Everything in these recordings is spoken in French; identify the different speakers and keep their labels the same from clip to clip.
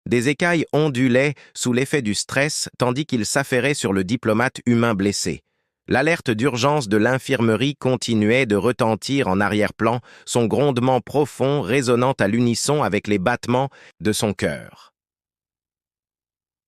Speaker 1: Des écailles ondulaient sous l'effet du stress tandis qu'il s'affairait sur le diplomate humain blessé. L'alerte d'urgence de l'infirmerie continuait de retentir en arrière-plan, son grondement profond résonnant à l'unisson avec les battements de son cœur.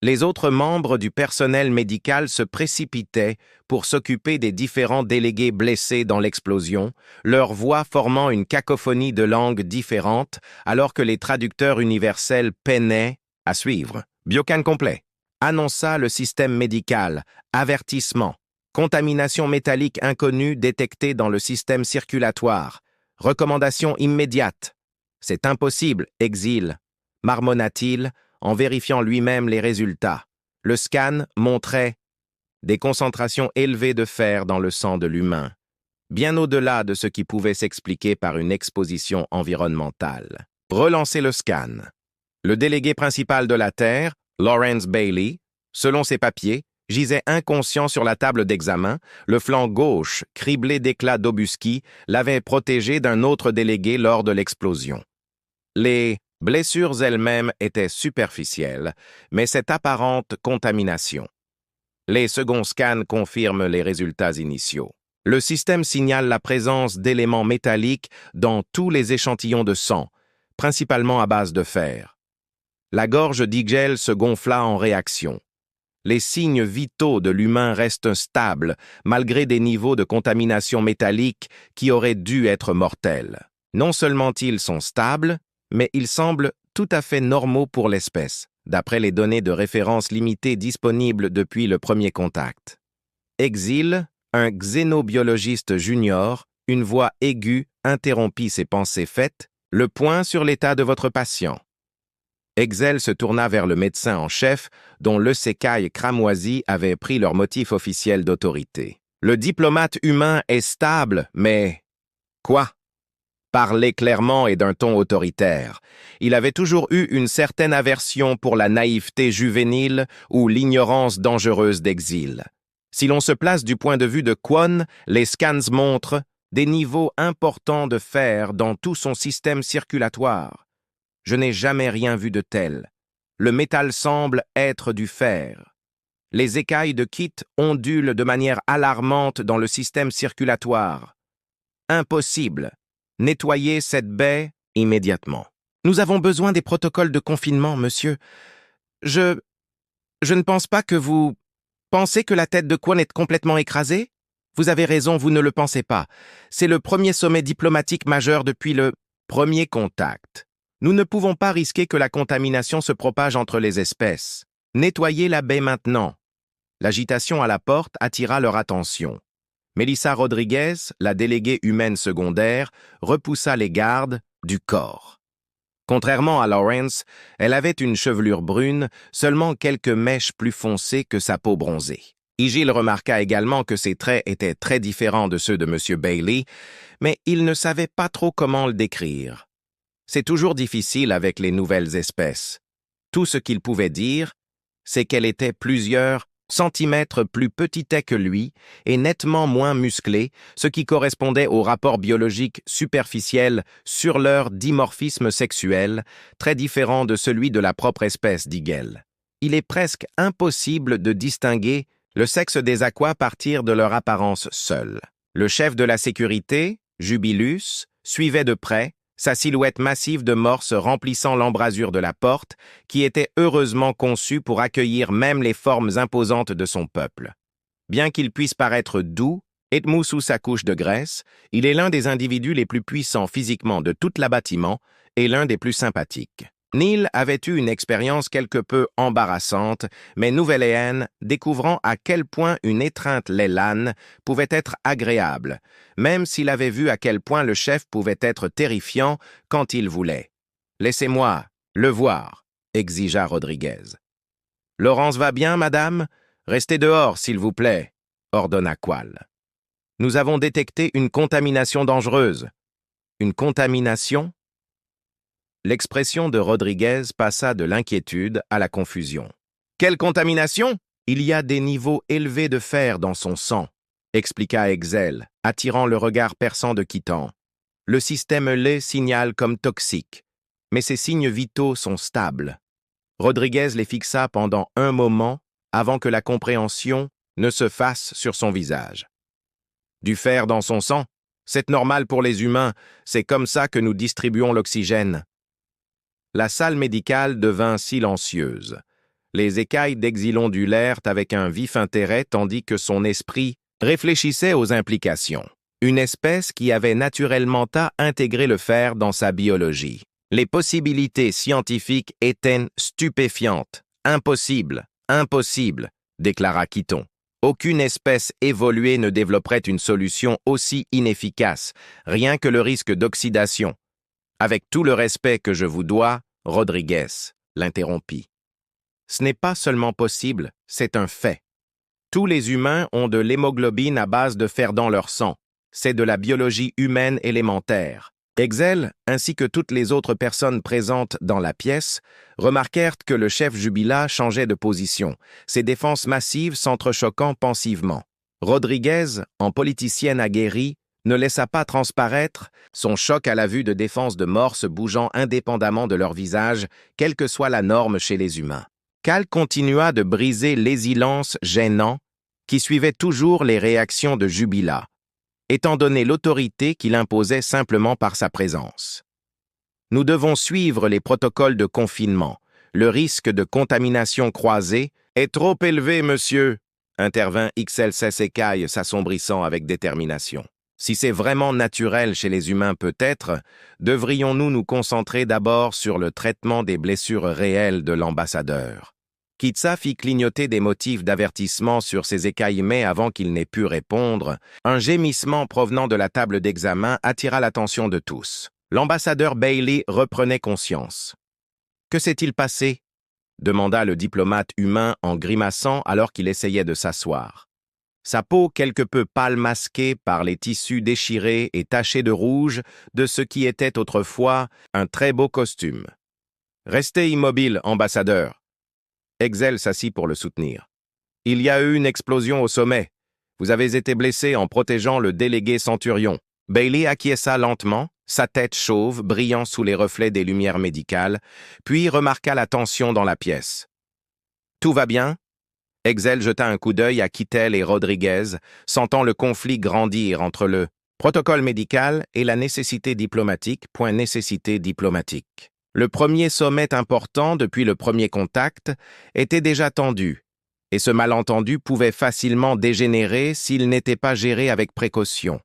Speaker 1: Les autres membres du personnel médical se précipitaient pour s'occuper des différents délégués blessés dans l'explosion, leur voix formant une cacophonie de langues différentes, alors que les traducteurs universels peinaient à suivre. Biocan complet. Annonça le système médical. Avertissement. Contamination métallique inconnue détectée dans le système circulatoire. Recommandation immédiate. C'est impossible, exil. Marmonna-t-il, en vérifiant lui-même les résultats. Le scan montrait des concentrations élevées de fer dans le sang de l'humain, bien au-delà de ce qui pouvait s'expliquer par une exposition environnementale. Relancez le scan. Le délégué principal de la Terre, Lawrence Bailey, selon ses papiers, gisait inconscient sur la table d'examen, le flanc gauche, criblé d'éclats d'obuscis, l'avait protégé d'un autre délégué lors de l'explosion. Les blessures elles-mêmes étaient superficielles, mais cette apparente contamination. Les seconds scans confirment les résultats initiaux. Le système signale la présence d'éléments métalliques dans tous les échantillons de sang, principalement à base de fer. La gorge d'Igel se gonfla en réaction. Les signes vitaux de l'humain restent stables, malgré des niveaux de contamination métallique qui auraient dû être mortels. Non seulement ils sont stables, mais ils semblent tout à fait normaux pour l'espèce, d'après les données de référence limitées disponibles depuis le premier contact. Exil, un xénobiologiste junior, une voix aiguë interrompit ses pensées faites, le point sur l'état de votre patient. Exel se tourna vers le médecin en chef, dont le sécaille cramoisi avait pris leur motif officiel d'autorité. Le diplomate humain est stable, mais... Quoi? Parlait clairement et d'un ton autoritaire. Il avait toujours eu une certaine aversion pour la naïveté juvénile ou l'ignorance dangereuse d'Exil. Si l'on se place du point de vue de Kwon, les scans montrent des niveaux importants de fer dans tout son système circulatoire. Je n'ai jamais rien vu de tel. Le métal semble être du fer. Les écailles de Kit ondulent de manière alarmante dans le système circulatoire. Impossible. Nettoyez cette baie immédiatement. Nous avons besoin des protocoles de confinement, monsieur. Je ne pense pas que vous pensez que la tête de Kwon est complètement écrasée? Vous avez raison, vous ne le pensez pas. C'est le premier sommet diplomatique majeur depuis le premier contact. Nous ne pouvons pas risquer que la contamination se propage entre les espèces. Nettoyez la baie maintenant. L'agitation à la porte attira leur attention. Melissa Rodriguez, la déléguée humaine secondaire, repoussa les gardes du corps. Contrairement à Lawrence, elle avait une chevelure brune, seulement quelques mèches plus foncées que sa peau bronzée. Igil remarqua également que ses traits étaient très différents de ceux de M. Bailey, mais il ne savait pas trop comment le décrire. C'est toujours difficile avec les nouvelles espèces. Tout ce qu'il pouvait dire, c'est qu'elle était plusieurs centimètres plus petite que lui et nettement moins musclée, ce qui correspondait au rapport biologique superficiel sur leur dimorphisme sexuel, très différent de celui de la propre espèce d'Igel. Il est presque impossible de distinguer le sexe des aquas à partir de leur apparence seule. Le chef de la sécurité, Jubilus, suivait de près, sa silhouette massive de morse remplissant l'embrasure de la porte, qui était heureusement conçue pour accueillir même les formes imposantes de son peuple. Bien qu'il puisse paraître doux et mou sous sa couche de graisse, il est l'un des individus les plus puissants physiquement de toute la bâtiment et l'un des plus sympathiques. Neil avait eu une expérience quelque peu embarrassante, mais Nouvelle-Éenne, découvrant à quel point une étreinte lélane pouvait être agréable, même s'il avait vu à quel point le chef pouvait être terrifiant quand il voulait. « Laissez-moi le voir », exigea Rodriguez. « Laurence va bien, madame? Restez dehors, s'il vous plaît », ordonna Qual. « Nous avons détecté une contamination dangereuse. » « Une contamination ?» L'expression de Rodriguez passa de l'inquiétude à la confusion. « Quelle contamination? Il y a des niveaux élevés de fer dans son sang, » expliqua Exel, attirant le regard perçant de Kitan. « Le système les signale comme toxique, mais ces signes vitaux sont stables. » Rodriguez les fixa pendant un moment avant que la compréhension ne se fasse sur son visage. Du fer dans son sang, c'est normal pour les humains, c'est comme ça que nous distribuons l'oxygène. La salle médicale devint silencieuse. Les écailles d'exilondulèrent avec un vif intérêt tandis que son esprit réfléchissait aux implications. Une espèce qui avait naturellement intégré le fer dans sa biologie. Les possibilités scientifiques étaient stupéfiantes. Impossible, impossible, déclara Keaton. Aucune espèce évoluée ne développerait une solution aussi inefficace, rien que le risque d'oxydation. Avec tout le respect que je vous dois, Rodriguez l'interrompit. Ce n'est pas seulement possible, c'est un fait. Tous les humains ont de l'hémoglobine à base de fer dans leur sang. C'est de la biologie humaine élémentaire. Exel, ainsi que toutes les autres personnes présentes dans la pièce, remarquèrent que le chef Jubilat changeait de position, ses défenses massives s'entrechoquant pensivement. Rodriguez, en politicienne aguerrie, ne laissa pas transparaître son choc à la vue de défense de morse bougeant indépendamment de leur visage, quelle que soit la norme chez les humains. Cal continua de briser l'hésilence gênant qui suivait toujours les réactions de Jubilat, étant donné l'autorité qu'il imposait simplement par sa présence. Nous devons suivre les protocoles de confinement. Le risque de contamination croisée est trop élevé, monsieur, intervint XLC Écaille s'assombrissant avec détermination. Si c'est vraiment naturel chez les humains peut-être, devrions-nous nous concentrer d'abord sur le traitement des blessures réelles de l'ambassadeur. Kitsa fit clignoter des motifs d'avertissement sur ses écailles, mais avant qu'il n'ait pu répondre, un gémissement provenant de la table d'examen attira l'attention de tous. L'ambassadeur Bailey reprenait conscience. « Que s'est-il passé ?» demanda le diplomate humain en grimaçant alors qu'il essayait de s'asseoir. Sa peau quelque peu pâle masquée par les tissus déchirés et tachés de rouge de ce qui était autrefois un très beau costume. « Restez immobile, ambassadeur. » Exel s'assit pour le soutenir. « Il y a eu une explosion au sommet. Vous avez été blessé en protégeant le délégué Centurion. » Bailey acquiesça lentement, sa tête chauve brillant sous les reflets des lumières médicales, puis remarqua la tension dans la pièce. « Tout va bien ?» Exel jeta un coup d'œil à Kittel et Rodriguez, sentant le conflit grandir entre le protocole médical et la nécessité diplomatique. Nécessité diplomatique. Le premier sommet important depuis le premier contact était déjà tendu, et ce malentendu pouvait facilement dégénérer s'il n'était pas géré avec précaution.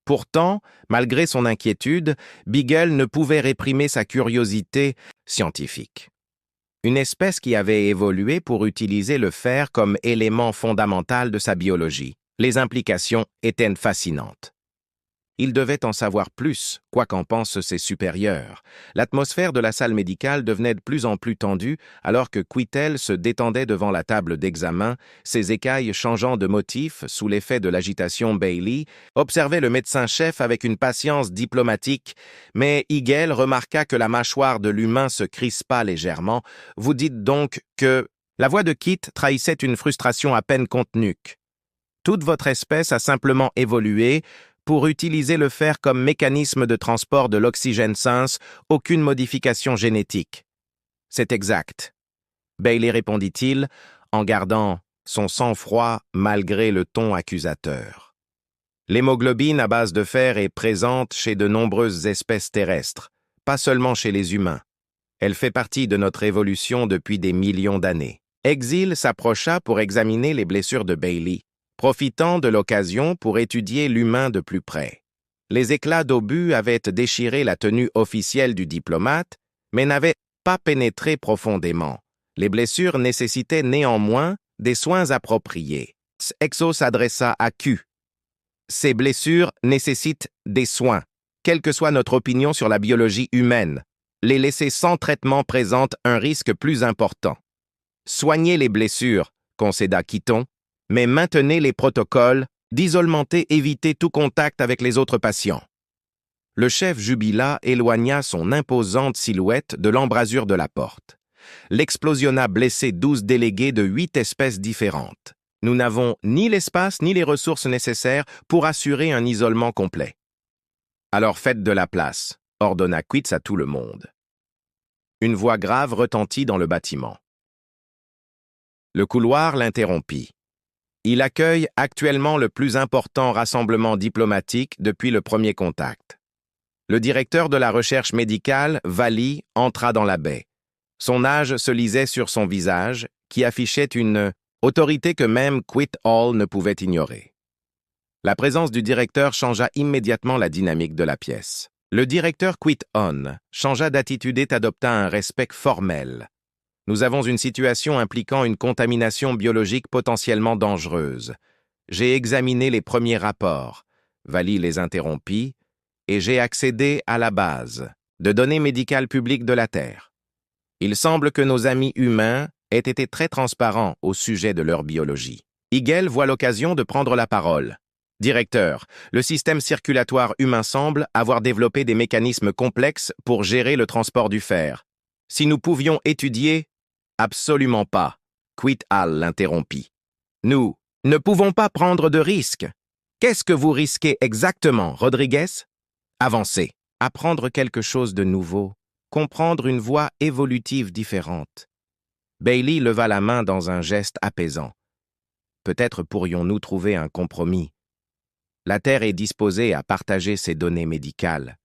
Speaker 1: Pourtant, malgré son inquiétude, Beagle ne pouvait réprimer sa curiosité scientifique. Une espèce qui avait évolué pour utiliser le fer comme élément fondamental de sa biologie. Les implications étaient fascinantes. Il devait en savoir plus, quoi qu'en pensent ses supérieurs. L'atmosphère de la salle médicale devenait de plus en plus tendue alors que Quittel se détendait devant la table d'examen, ses écailles changeant de motif sous l'effet de l'agitation. Bailey observait le médecin-chef avec une patience diplomatique, mais Higel remarqua que la mâchoire de l'humain se crispa légèrement. « Vous dites donc que… » La voix de Kit trahissait une frustration à peine contenue. « Toute votre espèce a simplement évolué pour utiliser le fer comme mécanisme de transport de l'oxygène sans aucune modification génétique. » « C'est exact. » Bailey répondit-il, en gardant son sang-froid malgré le ton accusateur. L'hémoglobine à base de fer est présente chez de nombreuses espèces terrestres, pas seulement chez les humains. Elle fait partie de notre évolution depuis des millions d'années. Exil s'approcha pour examiner les blessures de Bailey, profitant de l'occasion pour étudier l'humain de plus près. Les éclats d'obus avaient déchiré la tenue officielle du diplomate, mais n'avaient pas pénétré profondément. Les blessures nécessitaient néanmoins des soins appropriés. Exo s'adressa à Q. Ces blessures nécessitent des soins, quelle que soit notre opinion sur la biologie humaine. Les laisser sans traitement présente un risque plus important. Soignez les blessures, concéda Keaton, mais maintenez les protocoles d'isolement et évitez tout contact avec les autres patients. Le chef Jubilat éloigna son imposante silhouette de l'embrasure de la porte. L'explosionna blessé 12 délégués de 8 espèces différentes. Nous n'avons ni l'espace ni les ressources nécessaires pour assurer un isolement complet. Alors faites de la place, ordonna Quitz à tout le monde. Une voix grave retentit dans le bâtiment. Le couloir l'interrompit. Il accueille actuellement le plus important rassemblement diplomatique depuis le premier contact. Le directeur de la recherche médicale, Vali, entra dans la baie. Son âge se lisait sur son visage, qui affichait une autorité que même Quit Hall ne pouvait ignorer. La présence du directeur changea immédiatement la dynamique de la pièce. Le directeur Quit On changea d'attitude et adopta un respect formel. Nous avons une situation impliquant une contamination biologique potentiellement dangereuse. J'ai examiné les premiers rapports. Vali les interrompit et j'ai accédé à la base de données médicales publiques de la Terre. Il semble que nos amis humains aient été très transparents au sujet de leur biologie. Higel voit l'occasion de prendre la parole. Directeur, le système circulatoire humain semble avoir développé des mécanismes complexes pour gérer le transport du fer. Si nous pouvions étudier... Absolument pas, Quit Hall l'interrompit. Nous ne pouvons pas prendre de risques. Qu'est-ce que vous risquez exactement, Rodriguez? Avancer, apprendre quelque chose de nouveau, comprendre une voie évolutive différente. Bailey leva la main dans un geste apaisant. Peut-être pourrions-nous trouver un compromis. La Terre est disposée à partager ses données médicales.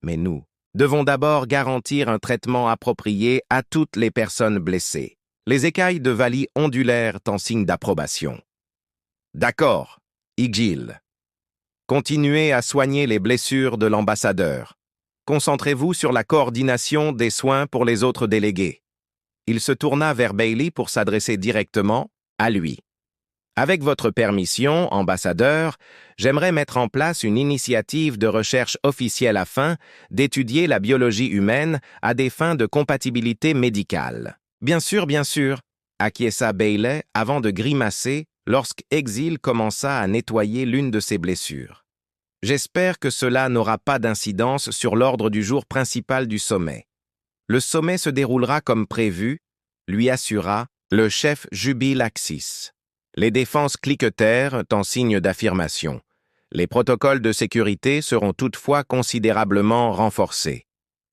Speaker 1: Mais nous devons d'abord garantir un traitement approprié à toutes les personnes blessées. Les écailles de Vali ondulèrent en signe d'approbation. D'accord, Higel. Continuez à soigner les blessures de l'ambassadeur. Concentrez-vous sur la coordination des soins pour les autres délégués. Il se tourna vers Bailey pour s'adresser directement à lui. Avec votre permission, ambassadeur, j'aimerais mettre en place une initiative de recherche officielle afin d'étudier la biologie humaine à des fins de compatibilité médicale. Bien sûr, acquiesça Bailey avant de grimacer lorsqu'Exil commença à nettoyer l'une de ses blessures. J'espère que cela n'aura pas d'incidence sur l'ordre du jour principal du sommet. Le sommet se déroulera comme prévu, lui assura le chef Jubil Axis. Les défenses cliquetèrent en signe d'affirmation. Les protocoles de sécurité seront toutefois considérablement renforcés.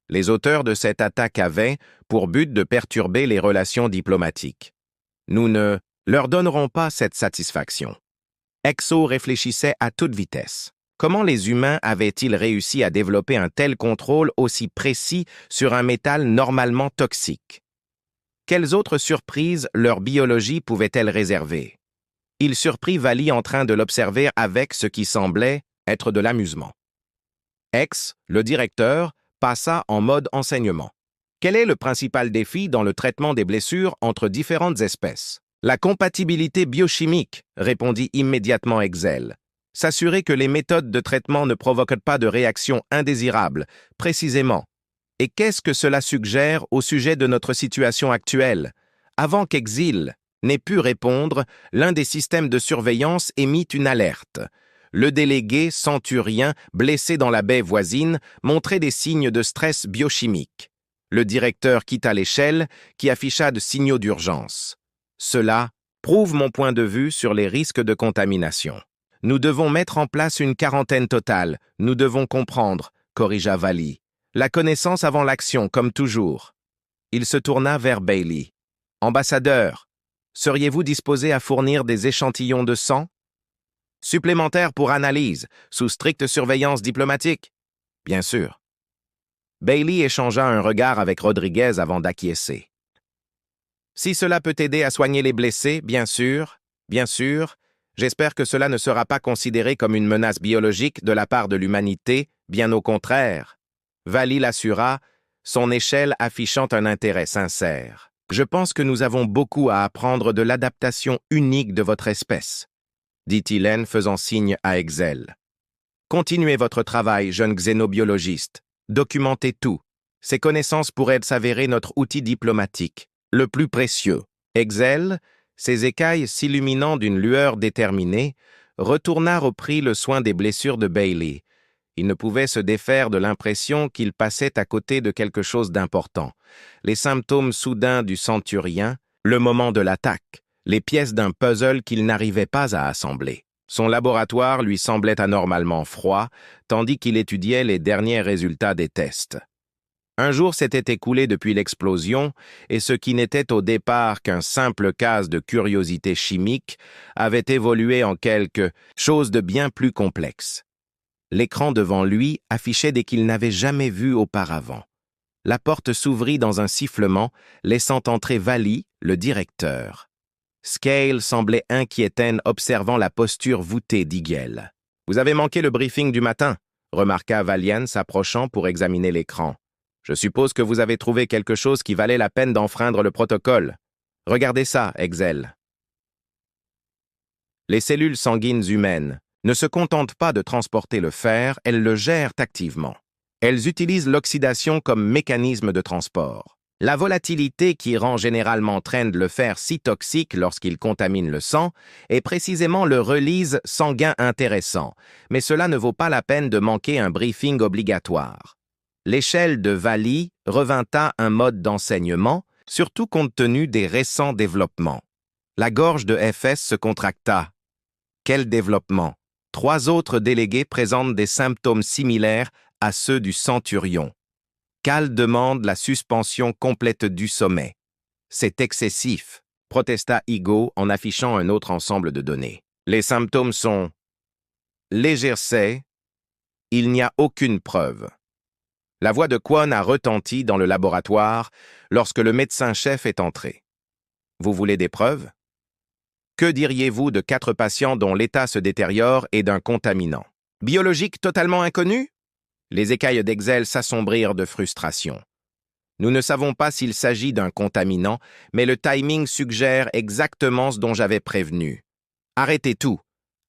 Speaker 1: Les auteurs de cette attaque avaient pour but de perturber les relations diplomatiques. Nous ne leur donnerons pas cette satisfaction. Exo réfléchissait à toute vitesse. Comment les humains avaient-ils réussi à développer un tel contrôle aussi précis sur un métal normalement toxique? Quelles autres surprises leur biologie pouvait-elle réserver? Il surprit Vali en train de l'observer avec ce qui semblait être de l'amusement. X, le directeur, passa en mode enseignement. Quel est le principal défi dans le traitement des blessures entre différentes espèces? La compatibilité biochimique, répondit immédiatement Excel. S'assurer que les méthodes de traitement ne provoquent pas de réactions indésirables, précisément. Et qu'est-ce que cela suggère au sujet de notre situation actuelle? Avant qu'Exil n'ait pu répondre, l'un des systèmes de surveillance émit une alerte. Le délégué centurien, blessé dans la baie voisine, montrait des signes de stress biochimique. Le directeur quitta l'échelle, qui afficha de signaux d'urgence. Cela prouve mon point de vue sur les risques de contamination. Nous devons mettre en place une quarantaine totale. Nous devons comprendre, corrigea Vali. La connaissance avant l'action, comme toujours. Il se tourna vers Bailey. Ambassadeur, seriez-vous disposé à fournir des échantillons de sang? Supplémentaires pour analyse, sous stricte surveillance diplomatique? Bien sûr. Bailey échangea un regard avec Rodriguez avant d'acquiescer. Si cela peut aider à soigner les blessés, bien sûr, j'espère que cela ne sera pas considéré comme une menace biologique de la part de l'humanité, bien au contraire. Vali l'assura, son échelle affichant un intérêt sincère. Je pense que nous avons beaucoup à apprendre de l'adaptation unique de votre espèce, dit-il en faisant signe à Excel. Continuez votre travail, jeune xénobiologiste. Documentez tout. Ces connaissances pourraient s'avérer notre outil diplomatique, le plus précieux. Excel, ses écailles s'illuminant d'une lueur déterminée, retourna reprit le soin des blessures de Bailey. Il ne pouvait se défaire de l'impression qu'il passait à côté de quelque chose d'important. Les symptômes soudains du centurien, le moment de l'attaque, les pièces d'un puzzle qu'il n'arrivait pas à assembler. Son laboratoire lui semblait anormalement froid, tandis qu'il étudiait les derniers résultats des tests. Un jour s'était écoulé depuis l'explosion, et ce qui n'était au départ qu'un simple cas de curiosité chimique avait évolué en quelque chose de bien plus complexe. L'écran devant lui affichait des qu'il n'avait jamais vus auparavant. La porte s'ouvrit dans un sifflement, laissant entrer Vali, le directeur. Scale semblait inquiétaine observant la posture voûtée d'Igel. « Vous avez manqué le briefing du matin », remarqua Valian s'approchant pour examiner l'écran. « Je suppose que vous avez trouvé quelque chose qui valait la peine d'enfreindre le protocole. Regardez ça, Excel. » Les cellules sanguines humaines ne se contentent pas de transporter le fer, elles le gèrent activement. Elles utilisent l'oxydation comme mécanisme de transport. La volatilité qui rend généralement Trend le fer si toxique lorsqu'il contamine le sang est précisément le release sanguin intéressant, mais cela ne vaut pas la peine de manquer un briefing obligatoire. L'échelle de Vali revint à un mode d'enseignement, surtout compte tenu des récents développements. La gorge de FS se contracta. Quel développement! 3 autres délégués présentent des symptômes similaires à ceux du centurion. Cal demande la suspension complète du sommet. C'est excessif, protesta Igo en affichant un autre ensemble de données. Les symptômes sont légèreté, il n'y a aucune preuve. La voix de Kwon a retenti dans le laboratoire lorsque le médecin-chef est entré. Vous voulez des preuves? Que diriez-vous de 4 patients dont l'état se détériore et d'un contaminant? Biologique totalement inconnu? Les écailles d'Excel s'assombrirent de frustration. Nous ne savons pas s'il s'agit d'un contaminant, mais le timing suggère exactement ce dont j'avais prévenu. Arrêtez tout.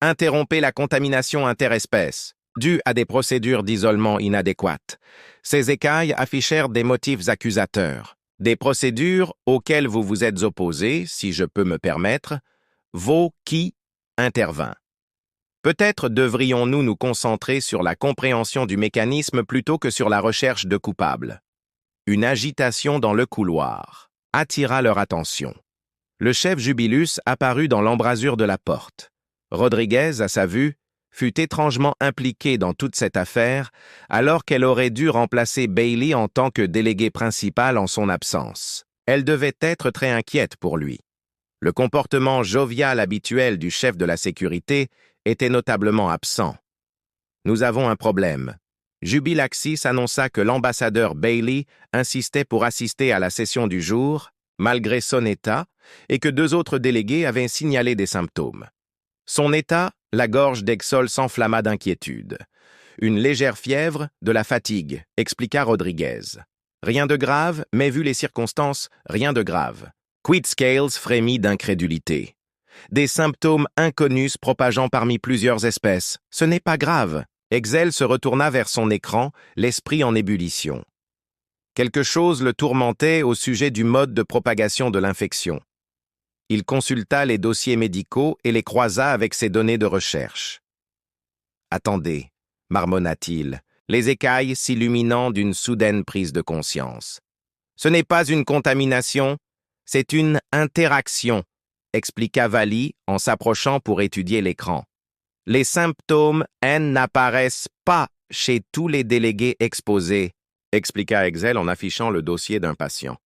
Speaker 1: Interrompez la contamination interespèces, due à des procédures d'isolement inadéquates. Ces écailles affichèrent des motifs accusateurs. Des procédures auxquelles vous vous êtes opposé, si je peux me permettre, vaut qui intervint. Peut-être devrions-nous nous concentrer sur la compréhension du mécanisme plutôt que sur la recherche de coupables. Une agitation dans le couloir attira leur attention. Le chef Jubilus apparut dans l'embrasure de la porte. Rodriguez, à sa vue, fut étrangement impliquée dans toute cette affaire, alors qu'elle aurait dû remplacer Bailey en tant que déléguée principale en son absence. Elle devait être très inquiète pour lui. Le comportement jovial habituel du chef de la sécurité était notablement absent. « Nous avons un problème. » Jubilaxis annonça que l'ambassadeur Bailey insistait pour assister à la session du jour, malgré son état, et que 2 autres délégués avaient signalé des symptômes. Son état, la gorge d'Exol s'enflamma d'inquiétude. Une légère fièvre, de la fatigue, expliqua Rodriguez. Rien de grave, mais vu les circonstances, rien de grave. Quid Scales frémit d'incrédulité. Des symptômes inconnus propageant parmi plusieurs espèces. Ce n'est pas grave. Excel se retourna vers son écran, l'esprit en ébullition. Quelque chose le tourmentait au sujet du mode de propagation de l'infection. Il consulta les dossiers médicaux et les croisa avec ses données de recherche. « Attendez, marmonna-t-il, les écailles s'illuminant d'une soudaine prise de conscience. Ce n'est pas une contamination, c'est une interaction, expliqua Vali en s'approchant pour étudier l'écran. Les symptômes N n'apparaissent pas chez tous les délégués exposés, expliqua Excel en affichant le dossier d'un patient.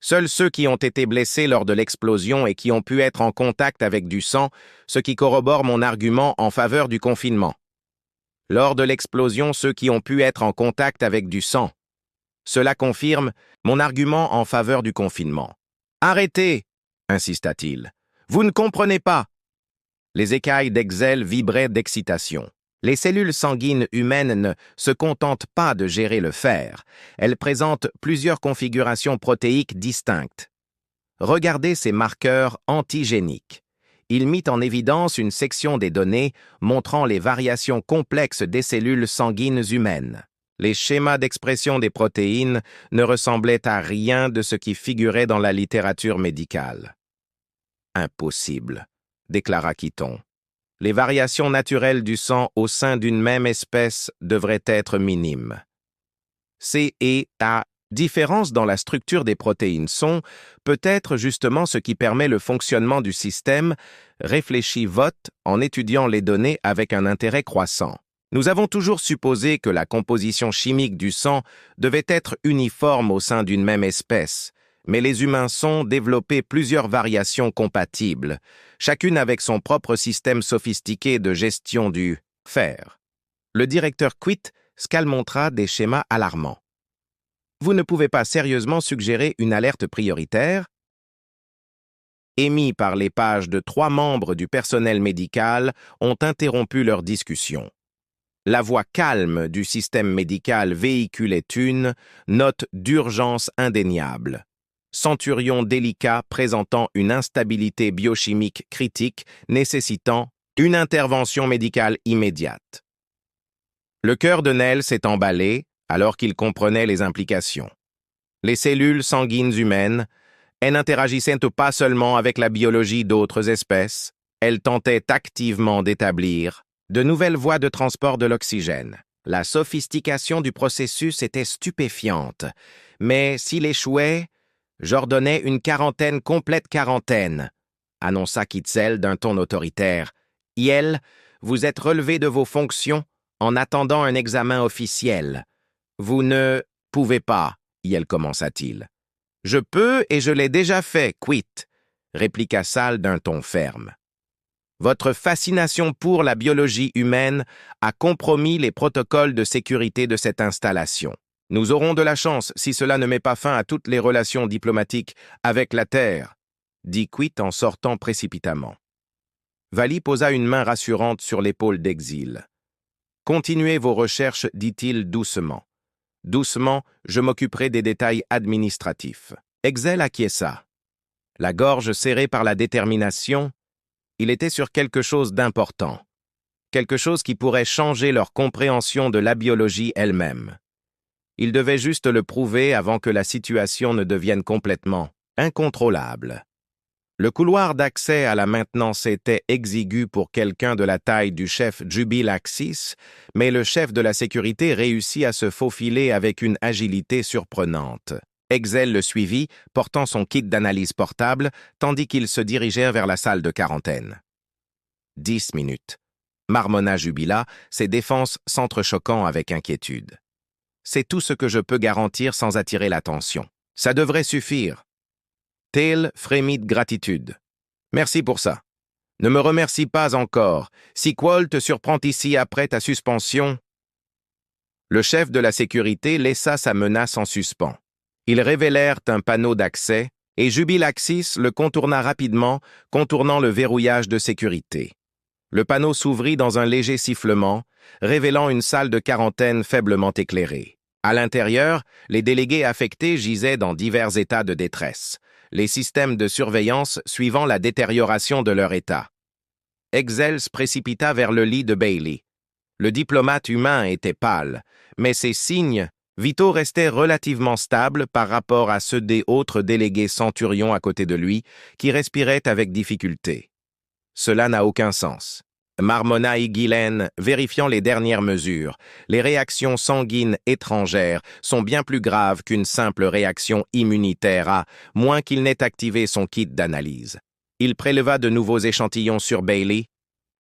Speaker 1: Seuls ceux qui ont été blessés lors de l'explosion et qui ont pu être en contact avec du sang, ce qui corrobore mon argument en faveur du confinement. Lors de l'explosion, ceux qui ont pu être en contact avec du sang. Cela confirme mon argument en faveur du confinement. « Arrêtez !» insista-t-il. « Vous ne comprenez pas !» Les écailles d'Excel vibraient d'excitation. Les cellules sanguines humaines ne se contentent pas de gérer le fer. Elles présentent plusieurs configurations protéiques distinctes. Regardez ces marqueurs antigéniques. Il mit en évidence une section des données montrant les variations complexes des cellules sanguines humaines. Les schémas d'expression des protéines ne ressemblaient à rien de ce qui figurait dans la littérature médicale. « Impossible », déclara Keaton. « Les variations naturelles du sang au sein d'une même espèce devraient être minimes. La différence dans la structure des protéines sont peut-être justement ce qui permet le fonctionnement du système, réfléchit Vought en étudiant les données avec un intérêt croissant. Nous avons toujours supposé que la composition chimique du sang devait être uniforme au sein d'une même espèce, mais les humains sont développé plusieurs variations compatibles, chacune avec son propre système sophistiqué de gestion du fer. Le directeur Quitt montra des schémas alarmants. Vous ne pouvez pas sérieusement suggérer une alerte prioritaire émis par les pages de 3 membres du personnel médical ont interrompu leur discussion. La voix calme du système médical véhiculait une note d'urgence indéniable. Centurion délicat présentant une instabilité biochimique critique nécessitant une intervention médicale immédiate. Le cœur de Nell s'est emballé alors qu'il comprenait les implications. Les cellules sanguines humaines, elles n'interagissaient pas seulement avec la biologie d'autres espèces, elles tentaient activement d'établir de nouvelles voies de transport de l'oxygène. La sophistication du processus était stupéfiante, mais s'il échouait, j'ordonnais une complète quarantaine, annonça Kitzel d'un ton autoritaire. Yel, vous êtes relevé de vos fonctions en attendant un examen officiel. Vous ne pouvez pas, Yel commença-t-il. Je peux et je l'ai déjà fait, Quitt, répliqua Sal d'un ton ferme. Votre fascination pour la biologie humaine a compromis les protocoles de sécurité de cette installation. Nous aurons de la chance si cela ne met pas fin à toutes les relations diplomatiques avec la Terre, dit Quitt en sortant précipitamment. Vali posa une main rassurante sur l'épaule d'Exil. Continuez vos recherches, dit-il doucement. Doucement, je m'occuperai des détails administratifs. Exil acquiesça. La gorge serrée par la détermination, il était sur quelque chose d'important. Quelque chose qui pourrait changer leur compréhension de la biologie elle-même. Il devait juste le prouver avant que la situation ne devienne complètement incontrôlable. Le couloir d'accès à la maintenance était exigu pour quelqu'un de la taille du chef Jubilaxis, mais le chef de la sécurité réussit à se faufiler avec une agilité surprenante. Exel le suivit, portant son kit d'analyse portable, tandis qu'ils se dirigèrent vers la salle de quarantaine. 10 minutes. Marmonna Jubila, ses défenses s'entrechoquant avec inquiétude. C'est tout ce que je peux garantir sans attirer l'attention. Ça devrait suffire. Tail frémit de gratitude. Merci pour ça. Ne me remercie pas encore. Si Quall te surprend ici après ta suspension... Le chef de la sécurité laissa sa menace en suspens. Ils révélèrent un panneau d'accès et Jubilaxis le contourna rapidement, contournant le verrouillage de sécurité. Le panneau s'ouvrit dans un léger sifflement, révélant une salle de quarantaine faiblement éclairée. À l'intérieur, les délégués affectés gisaient dans divers états de détresse, les systèmes de surveillance suivant la détérioration de leur état. Exel se précipita vers le lit de Bailey. Le diplomate humain était pâle, mais ses signes vitaux restaient relativement stables par rapport à ceux des autres délégués centurions à côté de lui, qui respiraient avec difficulté. Cela n'a aucun sens. Marmonna et Guylaine, vérifiant les dernières mesures, les réactions sanguines étrangères sont bien plus graves qu'une simple réaction immunitaire à moins qu'il n'ait activé son kit d'analyse. Il préleva de nouveaux échantillons sur Bailey,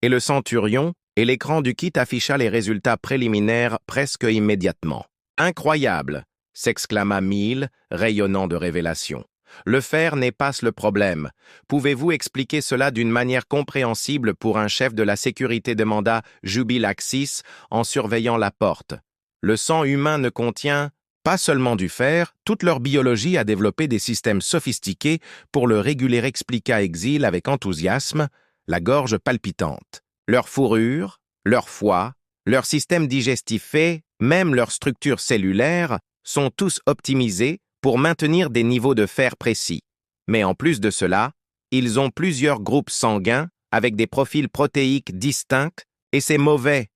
Speaker 1: et le centurion, et l'écran du kit afficha les résultats préliminaires presque immédiatement. « Incroyable !» s'exclama Mill, rayonnant de révélation. Le fer n'épasse le problème. Pouvez-vous expliquer cela d'une manière compréhensible pour un chef de la sécurité demanda Jubilaxis en surveillant la porte. Le sang humain ne contient pas seulement du fer, toute leur biologie a développé des systèmes sophistiqués pour le réguler, expliqua Exil avec enthousiasme, la gorge palpitante. Leur fourrure, leur foie, leur système digestif et même leur structure cellulaire sont tous optimisés pour maintenir des niveaux de fer précis. Mais en plus de cela, ils ont plusieurs groupes sanguins avec des profils protéiques distincts et c'est mauvais.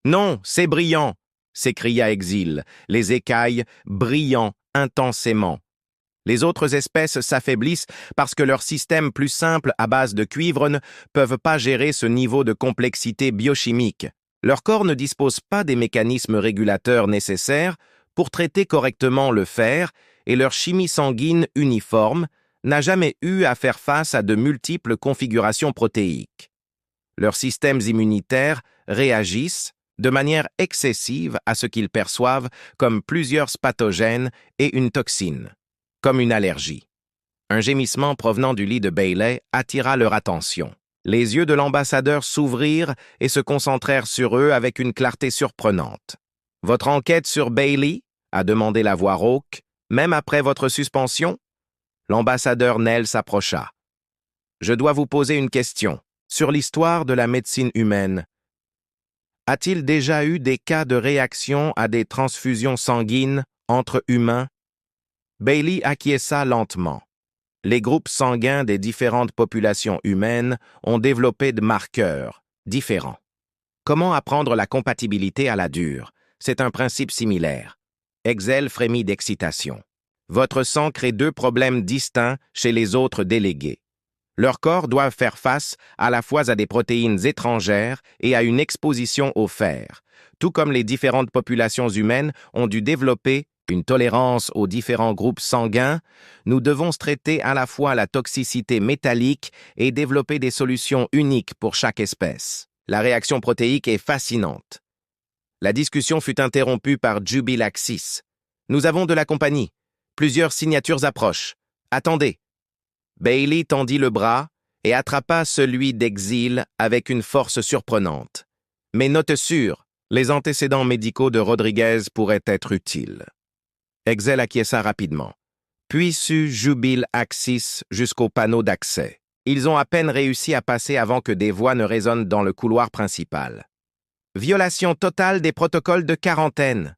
Speaker 1: Non, c'est brillant, s'écria Exil, les écailles brillant intensément. Les autres espèces s'affaiblissent parce que leurs systèmes plus simples à base de cuivre ne peuvent pas gérer ce niveau de complexité biochimique. Leur corps ne dispose pas des mécanismes régulateurs nécessaires pour traiter correctement le fer et leur chimie sanguine uniforme n'a jamais eu à faire face à de multiples configurations protéiques. Leurs systèmes immunitaires réagissent de manière excessive à ce qu'ils perçoivent comme plusieurs pathogènes et une toxine, comme une allergie. Un gémissement provenant du lit de Bailey attira leur attention. Les yeux de l'ambassadeur s'ouvrirent et se concentrèrent sur eux avec une clarté surprenante. « Votre enquête sur Bailey ?» a demandé la voix rauque, « même après votre suspension ?» L'ambassadeur Nell s'approcha. « Je dois vous poser une question. Sur l'histoire de la médecine humaine, a-t-il déjà eu des cas de réaction à des transfusions sanguines entre humains? » Bailey acquiesça lentement. Les groupes sanguins des différentes populations humaines ont développé de marqueurs différents. Comment apprendre la compatibilité à la dure? C'est un principe similaire. Excel frémit d'excitation. Votre sang crée deux problèmes distincts chez les autres délégués. Leurs corps doivent faire face à la fois à des protéines étrangères et à une exposition au fer, tout comme les différentes populations humaines ont dû développer une tolérance aux différents groupes sanguins. Nous devons traiter à la fois la toxicité métallique et développer des solutions uniques pour chaque espèce. La réaction protéique est fascinante. La discussion fut interrompue par Jubilaxis. « Nous avons de la compagnie. Plusieurs signatures approchent. Attendez. » Bailey tendit le bras et attrapa celui d'Exil avec une force surprenante. Mais note sûre, les antécédents médicaux de Rodriguez pourraient être utiles. Excel acquiesça rapidement. Puis sut Jubilaxis jusqu'au panneau d'accès. Ils ont à peine réussi à passer avant que des voix ne résonnent dans le couloir principal. Violation totale des protocoles de quarantaine.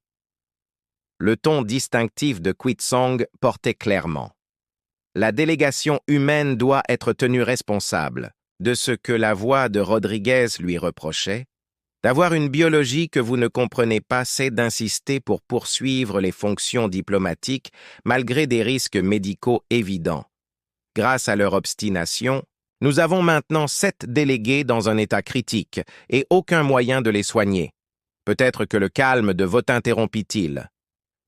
Speaker 1: Le ton distinctif de Quitsong portait clairement. La délégation humaine doit être tenue responsable de ce que la voix de Rodriguez lui reprochait. D'avoir une biologie que vous ne comprenez pas, c'est d'insister pour poursuivre les fonctions diplomatiques malgré des risques médicaux évidents. Grâce à leur obstination, nous avons maintenant 7 délégués dans un état critique et aucun moyen de les soigner. Peut-être que le calme de vote interrompit-il.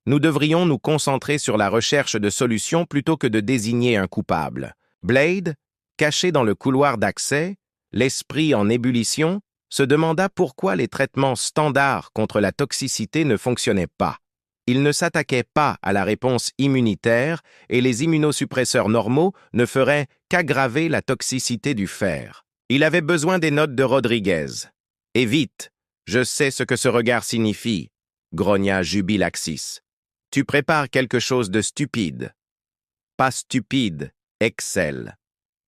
Speaker 1: Nous devrions nous concentrer sur la recherche de solutions plutôt que de désigner un coupable. Blade, caché dans le couloir d'accès, l'esprit en ébullition, se demanda pourquoi les traitements standards contre la toxicité ne fonctionnaient pas. Ils ne s'attaquaient pas à la réponse immunitaire et les immunosuppresseurs normaux ne feraient qu'aggraver la toxicité du fer. Il avait besoin des notes de Rodriguez. « Et vite, je sais ce que ce regard signifie, » grogna Jubilaxis. « Tu prépares quelque chose de stupide. » « Pas stupide, Excel.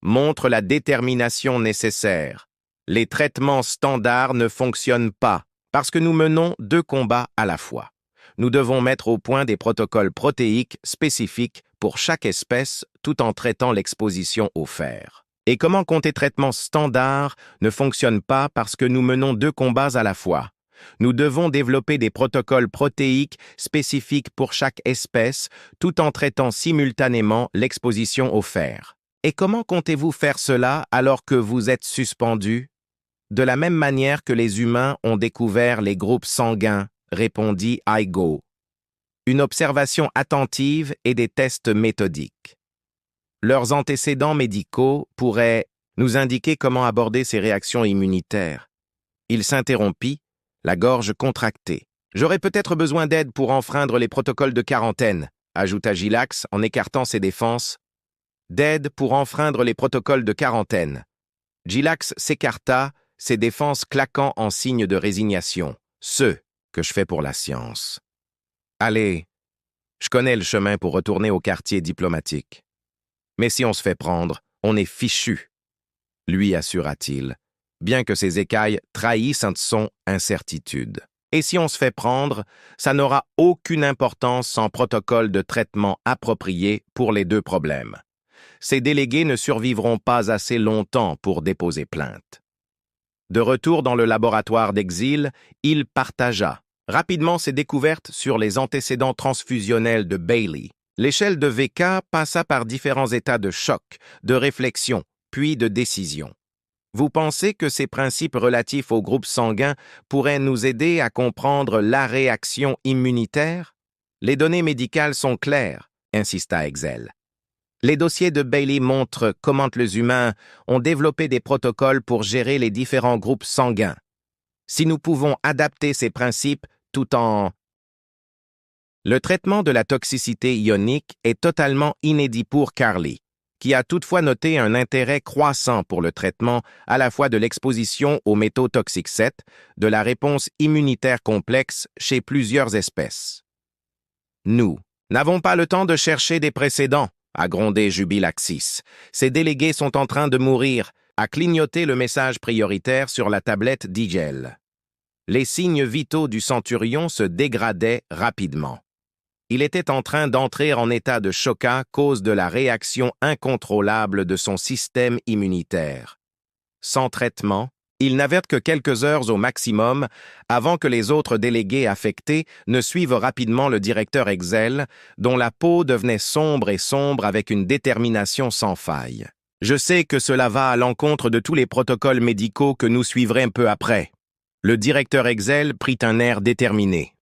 Speaker 1: Montre la détermination nécessaire. Les traitements standards ne fonctionnent pas parce que nous menons 2 combats à la fois. Nous devons mettre au point des protocoles protéiques spécifiques pour chaque espèce tout en traitant l'exposition au fer. Et comment compter traitements standards ne fonctionne pas parce que nous menons 2 combats à la fois. Nous devons développer des protocoles protéiques spécifiques pour chaque espèce tout en traitant simultanément l'exposition au fer. Et comment comptez-vous faire cela alors que vous êtes suspendu? De la même manière que les humains ont découvert les groupes sanguins, répondit Igo. Une observation attentive et des tests méthodiques. Leurs antécédents médicaux pourraient nous indiquer comment aborder ces réactions immunitaires. Il s'interrompit, la gorge contractée. « J'aurais peut-être besoin d'aide pour enfreindre les protocoles de quarantaine », ajouta Gilax en écartant ses défenses. « D'aide pour enfreindre les protocoles de quarantaine. » Gilax s'écarta, ses défenses claquant en signe de résignation. « Ce que je fais pour la science. » « Allez, je connais le chemin pour retourner au quartier diplomatique. Mais si on se fait prendre, on est fichu, » lui assura-t-il, bien que ses écailles trahissent son incertitude. Et si on se fait prendre, ça n'aura aucune importance sans protocole de traitement approprié pour les 2 problèmes. Ces délégués ne survivront pas assez longtemps pour déposer plainte. De retour dans le laboratoire d'Exil, il partagea rapidement ses découvertes sur les antécédents transfusionnels de Bailey. L'échelle de VK passa par différents états de choc, de réflexion, puis de décision. Vous pensez que ces principes relatifs aux groupes sanguins pourraient nous aider à comprendre la réaction immunitaire? Les données médicales sont claires, insista Excel. Les dossiers de Bailey montrent comment les humains ont développé des protocoles pour gérer les différents groupes sanguins. Si nous pouvons adapter ces principes tout en... Le traitement de la toxicité ionique est totalement inédit pour Carly, qui a toutefois noté un intérêt croissant pour le traitement à la fois de l'exposition aux métaux toxiques 7, de la réponse immunitaire complexe chez plusieurs espèces. Nous n'avons pas le temps de chercher des précédents, a grondé Jubilaxis. Ces délégués sont en train de mourir, a clignoté le message prioritaire sur la tablette d'Igel. Les signes vitaux du centurion se dégradaient rapidement. Il était en train d'entrer en état de choc à cause de la réaction incontrôlable de son système immunitaire. Sans traitement, il n'avait que quelques heures au maximum avant que les autres délégués affectés ne suivent rapidement le directeur Excel, dont la peau devenait sombre et sombre avec une détermination sans faille. Je sais que cela va à l'encontre de tous les protocoles médicaux que nous suivrons peu après. Le directeur Excel prit un air déterminé.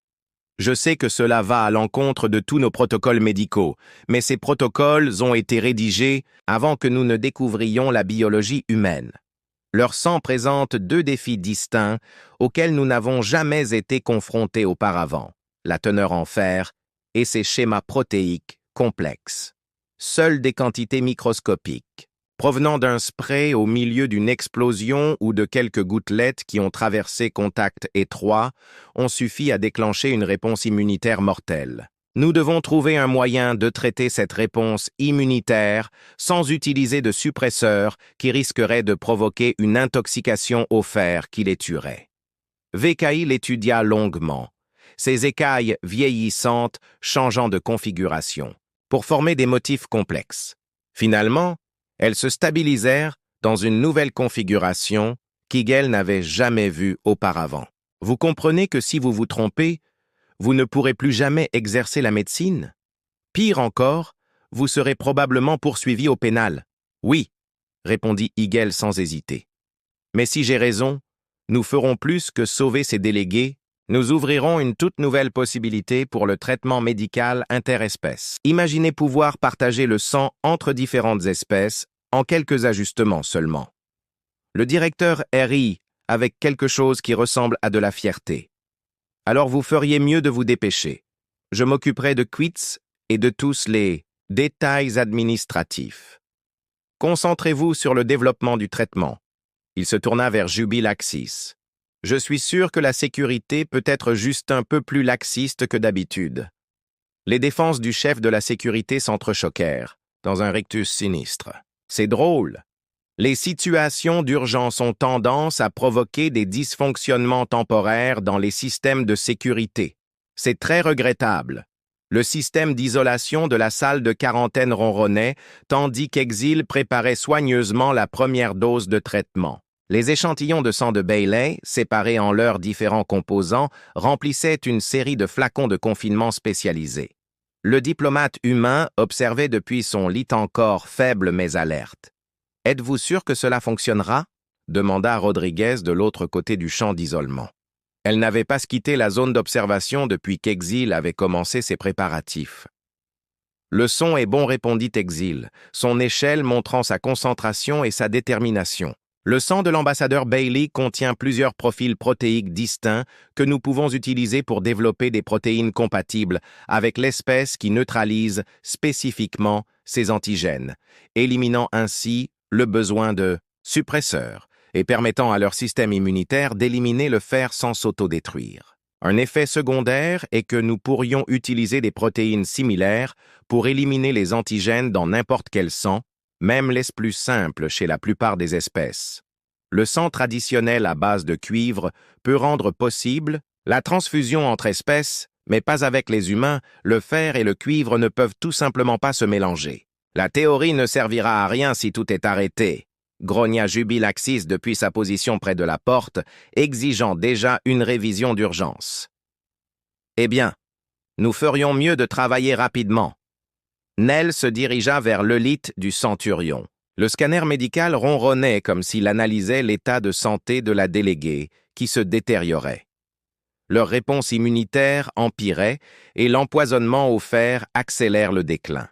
Speaker 1: Je sais que cela va à l'encontre de tous nos protocoles médicaux, mais ces protocoles ont été rédigés avant que nous ne découvrions la biologie humaine. Leur sang présente deux défis distincts auxquels nous n'avons jamais été confrontés auparavant, la teneur en fer et ses schémas protéiques complexes. Seules des quantités microscopiques, provenant d'un spray au milieu d'une explosion ou de quelques gouttelettes qui ont traversé contact étroit, ont suffi à déclencher une réponse immunitaire mortelle. Nous devons trouver un moyen de traiter cette réponse immunitaire sans utiliser de suppresseurs qui risqueraient de provoquer une intoxication au fer qui les tuerait. VKI l'étudia longuement, ces écailles vieillissantes changeant de configuration, pour former des motifs complexes. Finalement, elles se stabilisèrent dans une nouvelle configuration qu'Igel n'avait jamais vue auparavant. Vous comprenez que si vous vous trompez, vous ne pourrez plus jamais exercer la médecine? Pire encore, vous serez probablement poursuivi au pénal. Oui, répondit Igel sans hésiter. Mais si j'ai raison, nous ferons plus que sauver ces délégués, nous ouvrirons une toute nouvelle possibilité pour le traitement médical interespèces. Imaginez pouvoir partager le sang entre différentes espèces en quelques ajustements seulement. Le directeur rit avec quelque chose qui ressemble à de la fierté. Alors vous feriez mieux de vous dépêcher. Je m'occuperai de Quits et de tous les détails administratifs. Concentrez-vous sur le développement du traitement. Il se tourna vers Jubilaxis. Je suis sûr que la sécurité peut être juste un peu plus laxiste que d'habitude. Les défenses du chef de la sécurité s'entrechoquèrent, dans un rictus sinistre. C'est drôle. Les situations d'urgence ont tendance à provoquer des dysfonctionnements temporaires dans les systèmes de sécurité. C'est très regrettable. Le système d'isolation de la salle de quarantaine ronronnait, tandis qu'Exil préparait soigneusement la première dose de traitement. Les échantillons de sang de Bailey, séparés en leurs différents composants, remplissaient une série de flacons de confinement spécialisés. Le diplomate humain observait depuis son lit encore faible mais alerte. « Êtes-vous sûr que cela fonctionnera » demanda Rodriguez de l'autre côté du champ d'isolement. Elle n'avait pas quitté la zone d'observation depuis qu'Exil avait commencé ses préparatifs. « Le son est bon, répondit Exil, son échelle montrant sa concentration et sa détermination. Le sang de l'ambassadeur Bailey contient plusieurs profils protéiques distincts que nous pouvons utiliser pour développer des protéines compatibles avec l'espèce qui neutralise spécifiquement ces antigènes, éliminant ainsi le besoin de suppresseurs et permettant à leur système immunitaire d'éliminer le fer sans s'autodétruire. Un effet secondaire est que nous pourrions utiliser des protéines similaires pour éliminer les antigènes dans n'importe quel sang, même les plus simples chez la plupart des espèces. Le sang traditionnel à base de cuivre peut rendre possible la transfusion entre espèces, mais pas avec les humains, le fer et le cuivre ne peuvent tout simplement pas se mélanger. La théorie ne servira à rien si tout est arrêté, grogna Jubilaxis depuis sa position près de la porte, exigeant déjà une révision d'urgence. Eh bien, nous ferions mieux de travailler rapidement. Nell se dirigea vers l'élite du centurion. Le scanner médical ronronnait comme s'il analysait l'état de santé de la déléguée, qui se détériorait. Leur réponse immunitaire empirait et l'empoisonnement au fer accélère le déclin.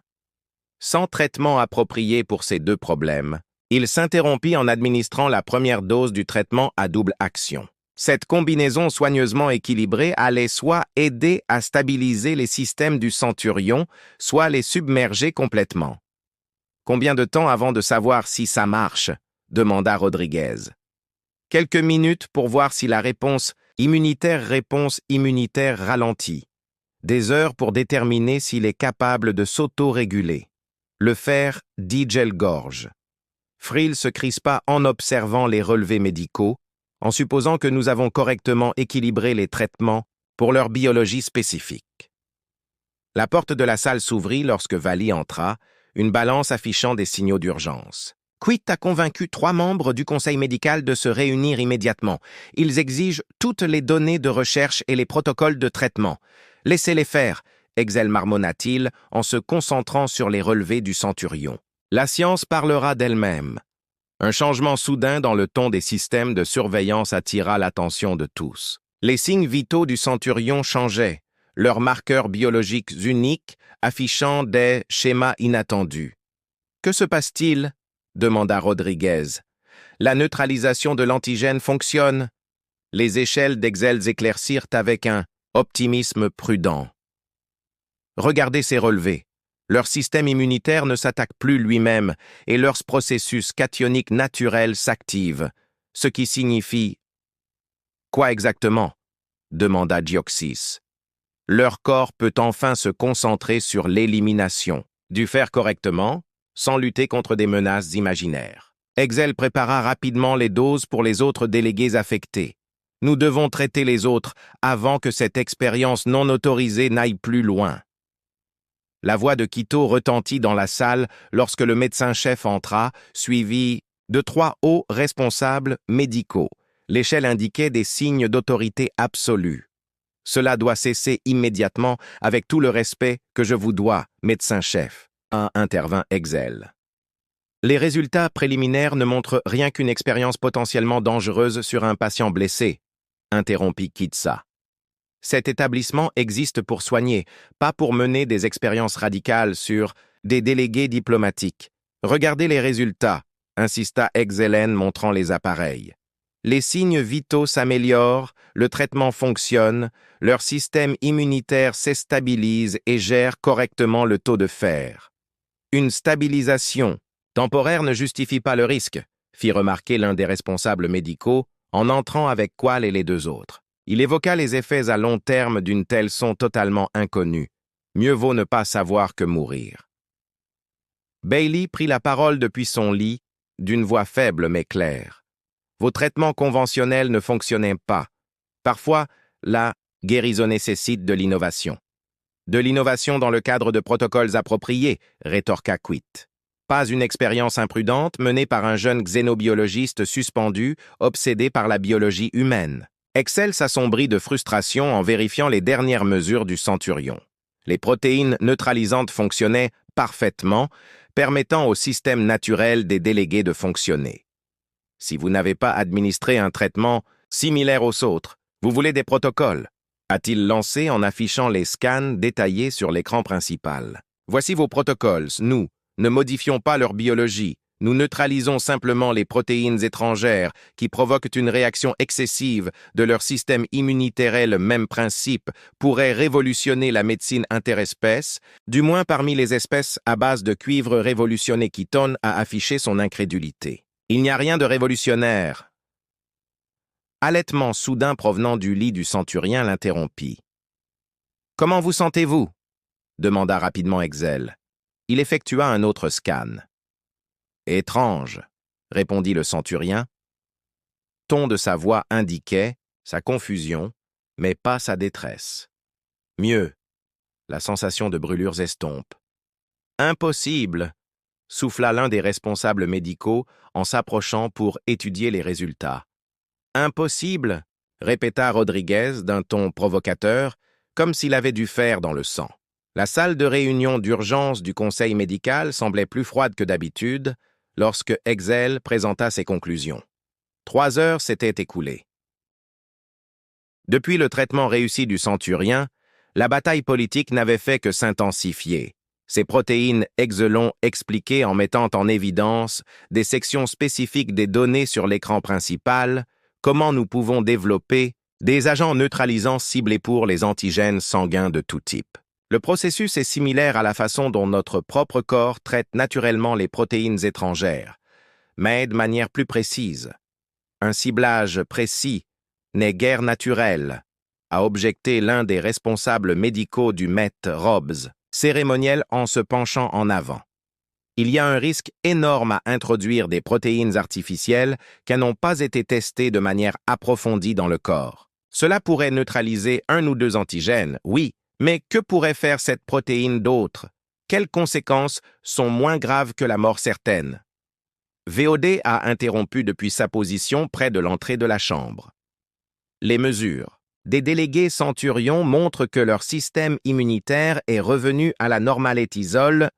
Speaker 1: Sans traitement approprié pour ces deux problèmes, il s'interrompit en administrant la première dose du traitement à double action. Cette combinaison soigneusement équilibrée allait soit aider à stabiliser les systèmes du centurion, soit les submerger complètement. Combien de temps avant de savoir si ça marche? Demanda Rodriguez. Quelques minutes pour voir si la réponse immunitaire ralentit. Des heures pour déterminer s'il est capable de s'auto-réguler. Le fer digèle-gorge. Friel se crispa en observant les relevés médicaux, en supposant que nous avons correctement équilibré les traitements pour leur biologie spécifique. La porte de la salle s'ouvrit lorsque Vali entra, une balance affichant des signaux d'urgence. Quitt a convaincu 3 membres du conseil médical de se réunir immédiatement. Ils exigent toutes les données de recherche et les protocoles de traitement. Laissez-les faire, Exel marmonna-t-il en se concentrant sur les relevés du centurion. La science parlera d'elle-même. Un changement soudain dans le ton des systèmes de surveillance attira l'attention de tous. Les signes vitaux du centurion changeaient, leurs marqueurs biologiques uniques affichant des schémas inattendus. « Que se passe-t-il » demanda Rodriguez. « La neutralisation de l'antigène fonctionne. » Les échelles d'Exel éclaircirent avec un optimisme prudent. « Regardez ces relevés. Leur système immunitaire ne s'attaque plus lui-même et leur processus cationique naturel s'active, ce qui signifie... » « Quoi exactement » demanda Dioxys. « Leur corps peut enfin se concentrer sur l'élimination, du faire correctement, sans lutter contre des menaces imaginaires. Exel prépara rapidement les doses pour les autres délégués affectés. Nous devons traiter les autres avant que cette expérience non autorisée n'aille plus loin. La voix de Quito retentit dans la salle lorsque le médecin-chef entra, suivi de 3 hauts responsables médicaux. L'échelle indiquait des signes d'autorité absolue. Cela doit cesser immédiatement avec tout le respect que je vous dois, médecin-chef, intervint Exel. Les résultats préliminaires ne montrent rien qu'une expérience potentiellement dangereuse sur un patient blessé, interrompit Kitsa. Cet établissement existe pour soigner, pas pour mener des expériences radicales sur des délégués diplomatiques. Regardez les résultats, insista Exelen montrant les appareils. Les signes vitaux s'améliorent, le traitement fonctionne, leur système immunitaire s'estabilise et gère correctement le taux de fer. Une stabilisation temporaire ne justifie pas le risque, fit remarquer l'un des responsables médicaux en entrant avec Qual et les 2 autres. Il évoqua les effets à long terme d'une telle son totalement inconnue. Mieux vaut ne pas savoir que mourir. Bailey prit la parole depuis son lit, d'une voix faible mais claire. Vos traitements conventionnels ne fonctionnaient pas. Parfois, la guérison nécessite de l'innovation. De l'innovation dans le cadre de protocoles appropriés, rétorqua Quitt. Pas une expérience imprudente menée par un jeune xénobiologiste suspendu, obsédé par la biologie humaine. Excel s'assombrit de frustration en vérifiant les dernières mesures du centurion. Les protéines neutralisantes fonctionnaient parfaitement, permettant au système naturel des délégués de fonctionner. Si vous n'avez pas administré un traitement similaire aux autres, vous voulez des protocoles, a-t-il lancé en affichant les scans détaillés sur l'écran principal. Voici vos protocoles. Nous ne modifions pas leur biologie. Nous neutralisons simplement les protéines étrangères qui provoquent une réaction excessive de leur système immunitaire. Le même principe pourrait révolutionner la médecine interespèce, du moins parmi les espèces à base de cuivre révolutionné. Keaton a affiché son incrédulité. Il n'y a rien de révolutionnaire. Halètement soudain provenant du lit du centurien l'interrompit. « Comment vous sentez-vous » demanda rapidement Exel. Il effectua un autre scan. « Étrange » répondit le centurien. Ton de sa voix indiquait sa confusion, mais pas sa détresse. Mieux, la sensation de brûlures estompe. « Impossible » souffla l'un des responsables médicaux en s'approchant pour étudier les résultats. « Impossible » répéta Rodriguez d'un ton provocateur, comme s'il avait du fer dans le sang. La salle de réunion d'urgence du conseil médical semblait plus froide que d'habitude lorsque Exel présenta ses conclusions. 3 heures s'étaient écoulées. Depuis le traitement réussi du centurien, la bataille politique n'avait fait que s'intensifier. Ces protéines Exelon expliquées en mettant en évidence des sections spécifiques des données sur l'écran principal, comment nous pouvons développer des agents neutralisants ciblés pour les antigènes sanguins de tout type. Le processus est similaire à la façon dont notre propre corps traite naturellement les protéines étrangères, mais de manière plus précise. Un ciblage précis n'est guère naturel, a objecté l'un des responsables médicaux du Met Robs, cérémoniel en se penchant en avant. Il y a un risque énorme à introduire des protéines artificielles qui n'ont pas été testées de manière approfondie dans le corps. Cela pourrait neutraliser un ou deux antigènes, oui, mais que pourrait faire cette protéine d'autre? Quelles conséquences sont moins graves que la mort certaine? VOD a interrompu depuis sa position près de l'entrée de la chambre. Les mesures. Des délégués centurions montrent que leur système immunitaire est revenu à la normalité,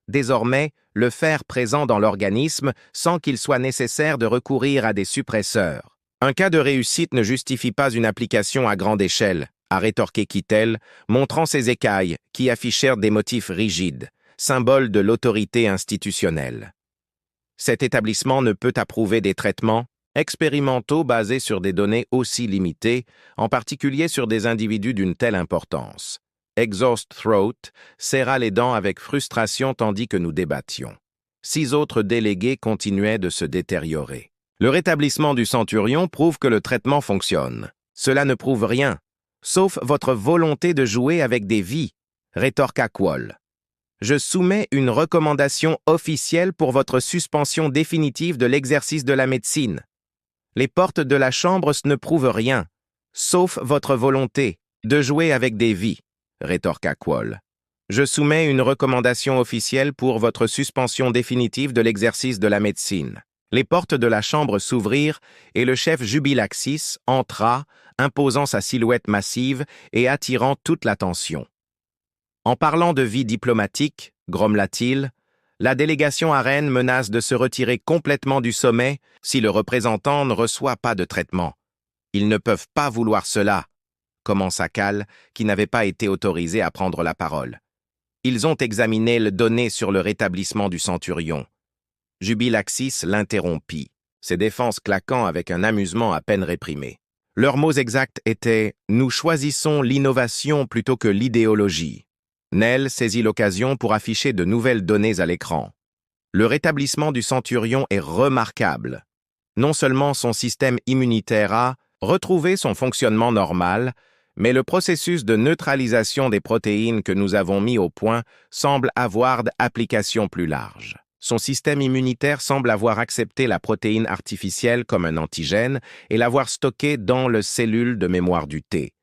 Speaker 1: désormais le fer présent dans l'organisme sans qu'il soit nécessaire de recourir à des suppresseurs. Un cas de réussite ne justifie pas une application à grande échelle, a rétorqué Kittel, montrant ses écailles qui affichèrent des motifs rigides, symbole de l'autorité institutionnelle. Cet établissement ne peut approuver des traitements expérimentaux basés sur des données aussi limitées, en particulier sur des individus d'une telle importance. Exhaust Throat serra les dents avec frustration tandis que nous débattions. 6 autres délégués continuaient de se détériorer. Le rétablissement du centurion prouve que le traitement fonctionne. Cela ne prouve rien, sauf votre volonté de jouer avec des vies, rétorqua Quall. Je soumets une recommandation officielle pour votre suspension définitive de l'exercice de la médecine. Les portes de la chambre ne prouvent rien, sauf votre volonté de jouer avec des vies, rétorqua Quall. Je soumets une recommandation officielle pour votre suspension définitive de l'exercice de la médecine. Les portes de la chambre s'ouvrirent et le chef Jubilaxis entra, imposant sa silhouette massive et attirant toute l'attention. En parlant de vie diplomatique, grommela-t-il, la délégation à Rennes menace de se retirer complètement du sommet si le représentant ne reçoit pas de traitement. Ils ne peuvent pas vouloir cela, commença Cal, qui n'avait pas été autorisé à prendre la parole. Ils ont examiné les données sur le rétablissement du centurion. Jubilaxis l'interrompit, ses défenses claquant avec un amusement à peine réprimé. Leurs mots exacts étaient « Nous choisissons l'innovation plutôt que l'idéologie ». Nell saisit l'occasion pour afficher de nouvelles données à l'écran. Le rétablissement du centurion est remarquable. Non seulement son système immunitaire a retrouvé son fonctionnement normal, mais le processus de neutralisation des protéines que nous avons mis au point semble avoir d'applications plus larges. Son système immunitaire semble avoir accepté la protéine artificielle comme un antigène et l'avoir stockée dans les cellules de mémoire du T.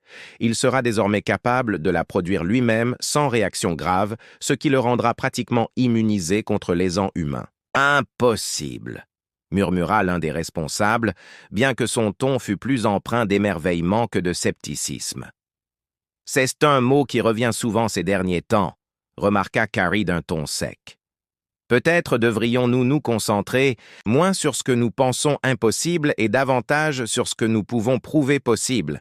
Speaker 1: Il sera désormais capable de la produire lui-même sans réaction grave, ce qui le rendra pratiquement immunisé contre les ans humains. « Impossible !» murmura l'un des responsables, bien que son ton fût plus empreint d'émerveillement que de scepticisme. « C'est un mot qui revient souvent ces derniers temps, » remarqua Carrie d'un ton sec. « Peut-être devrions-nous nous concentrer moins sur ce que nous pensons impossible et davantage sur ce que nous pouvons prouver possible. »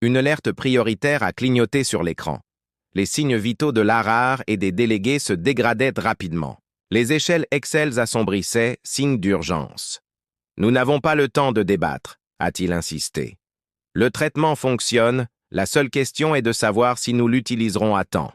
Speaker 1: Une alerte prioritaire a clignoté sur l'écran. Les signes vitaux de l'ARAR et des délégués se dégradaient rapidement. Les échelles Excel assombrissaient, signe d'urgence. « Nous n'avons pas le temps de débattre », a-t-il insisté. « Le traitement fonctionne, la seule question est de savoir si nous l'utiliserons à temps. »